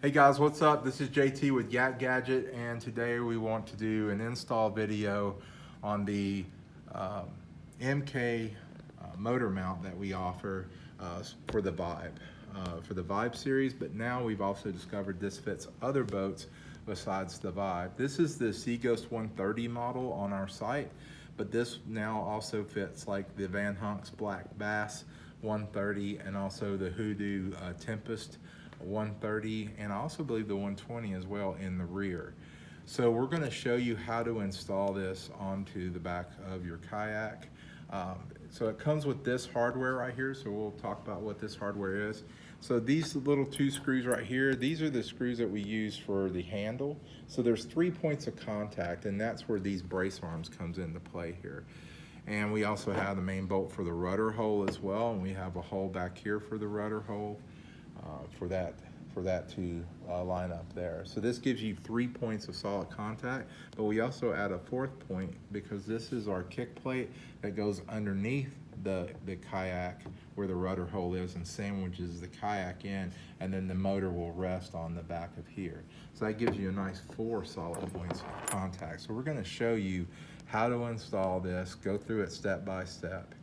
Hey guys, what's up? This is JT with Yak Gadget, and today we want to do an install video on the MK motor mount that we offer for the Vibe series. But now we've also discovered this fits other boats besides the Vibe. This is the Seaghost 130 model on our site, but this now also fits like the Van Honk's Black Bass 130 and also the Hoodoo Tempest 130, and I also believe the 120 as well in the rear. So we're going to show you how to install this onto the back of your kayak. So it comes with this hardware right here, so we'll talk about what this hardware is. So these little two screws right here, these are the screws that we use for the handle. So there's 3 points of contact, and that's where these brace arms comes into play here. And we also have the main bolt for the rudder hole as well, and we have a hole back here for the rudder hole. For that to line up there. So this gives you 3 points of solid contact, but we also add a fourth point because this is our kick plate that goes underneath the kayak where the rudder hole is and sandwiches the kayak in, and then the motor will rest on the back of here. So that gives you a nice 4 solid points of contact. So we're going to show you how to install this, go through it step by step.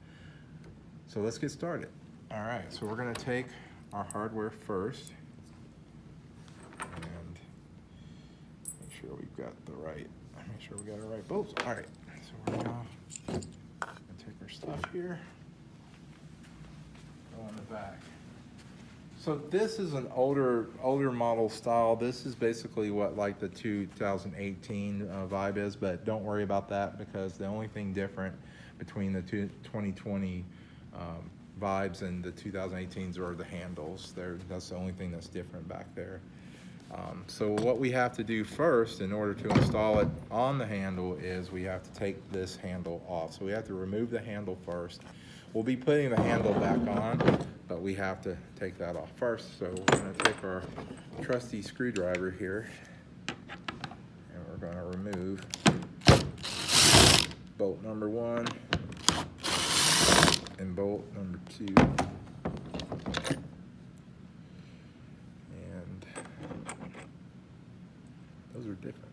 So let's get started. All right, so we're going to take our hardware first and make sure we've got the right, bolts. All right, so we're gonna take our stuff here, go on the back. So this is an older model style. This is basically what like the 2018 Vibe is, but don't worry about that because the only thing different between the 2020 Vibes and the 2018s are the handles. That's the only thing that's different back there. So what we have to do first in order to install it on the handle is we have to take this handle off. So we have to remove the handle first. We'll be putting the handle back on, but we have to take that off first. So we're going to take our trusty screwdriver here and we're going to remove bolt number 1 and bolt number 2, and those are different.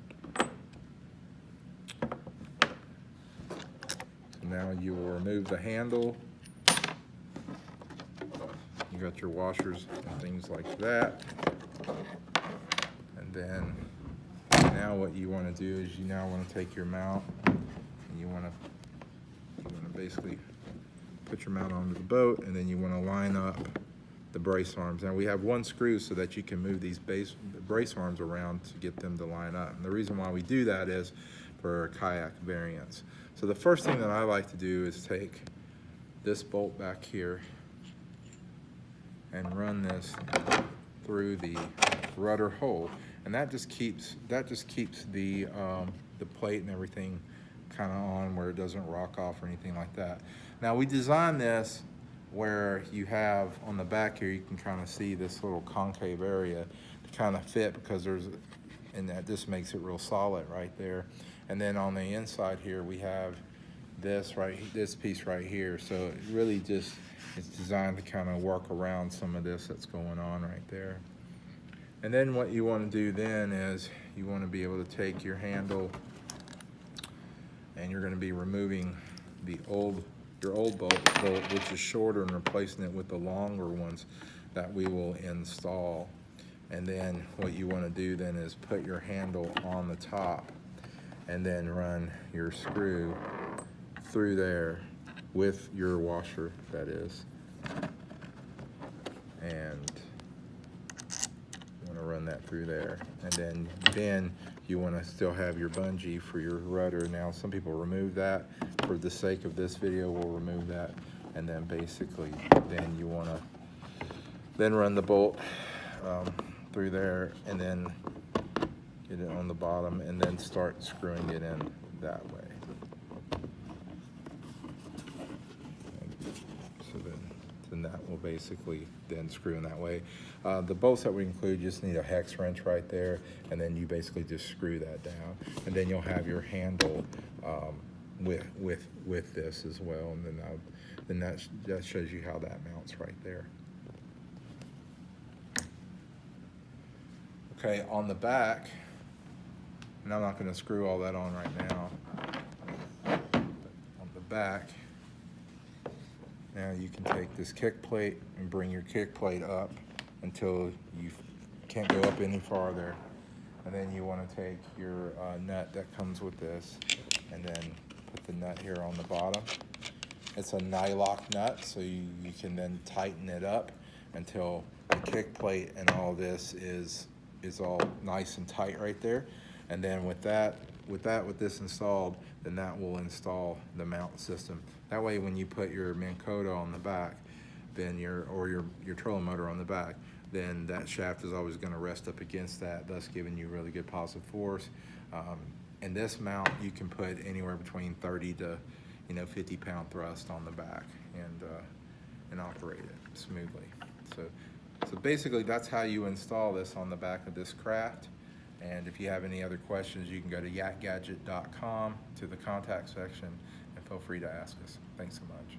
So now you will remove the handle. You got your washers and things like that, and then now what you want to do is you now want to take your mount and you want to basically put your mount onto the boat, and then you want to line up the brace arms. Now we have 1 screw so that you can move these brace arms around to get them to line up. And the reason why we do that is for kayak variants. So the first thing that I like to do is take this bolt back here and run this through the rudder hole, and that just keeps the plate and everything kind of on where it doesn't rock off or anything like that. Now we designed this where you have on the back here, you can kind of see this little concave area to kind of fit because and that just makes it real solid right there. And then on the inside here, we have this piece right here. So it really just, it's designed to kind of work around some of this that's going on right there. And then what you want to do then is you want to be able to take your handle and you're going to be removing your old bolt, which is shorter, and replacing it with the longer ones that we will install. And then what you want to do then is put your handle on the top and then run your screw through there with your washer, that is. And you want to run that through there. And then you want to still have your bungee for your rudder. Now some people remove that. For the sake of this video, we'll remove that. And then basically, then you want to then run the bolt through there and then get it on the bottom and then start screwing it in that way. So then that will basically then screw in that way. The bolts that we include, you just need a hex wrench right there, and then you basically just screw that down, and then you'll have your handle with this as well, and then that shows you how that mounts right there. Okay, on the back, and I'm not going to screw all that on right now, but on the back, now you can take this kick plate and bring your kick plate up until you can't go up any farther. And then you want to take your nut that comes with this and then put the nut here on the bottom. It's a nylock nut, so you can then tighten it up until the kick plate and all this is all nice and tight right there. And then with this installed, then that will install the mount system. That way when you put your Minn Kota on the back, then your trolling motor on the back, then that shaft is always going to rest up against that, thus giving you really good positive force. And this mount, you can put anywhere between 30 to 50-pound thrust on the back and operate it smoothly. So basically, that's how you install this on the back of this craft. And if you have any other questions, you can go to yakgadget.com to the contact section and feel free to ask us. Thanks so much.